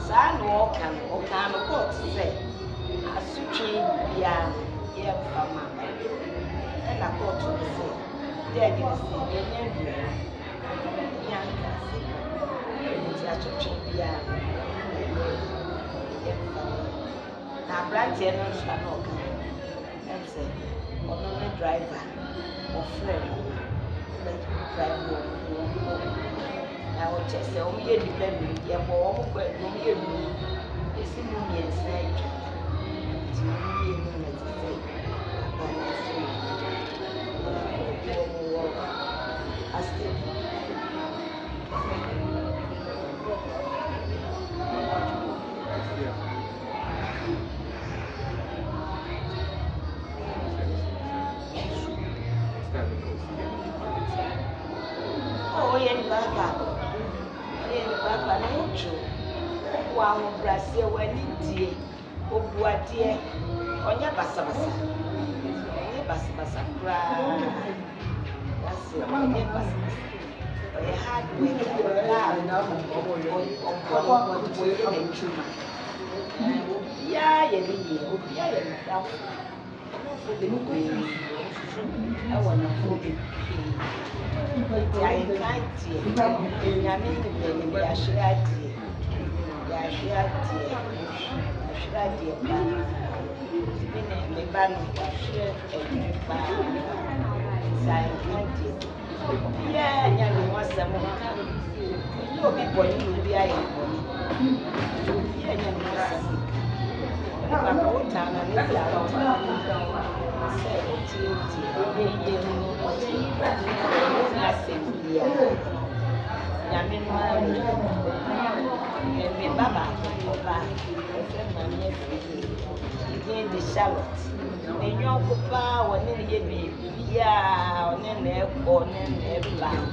San Walkan, Walkan, what to say? A suchi beyond here from Mamma. And I got to say, there you see, young cousin. It's a suchi beyond here from now, Brandy and Shanoka. I'm saying, on driver or friend, let drive home. I will just say, only a dependent, yeah, more, but only a room. It's in me and say, to me, and say, I still. Oh, yeah, Baba. Baba Nacho, one Brazil when India, Obuadia, on your Basabasa, Basabasa cry. That's it, on your Basabasa. Or a hard way I want to hold it. I invite you. I mean, I should have dear. I should have dear. I should have dear. The band of share a band. I invite you. Yeah, and was some no people will be I am. Yeah, and was some. I'm not down and it's out. Say, Baba, the Charlotte. And your papa, when you be, yeah, on an airport, and every line.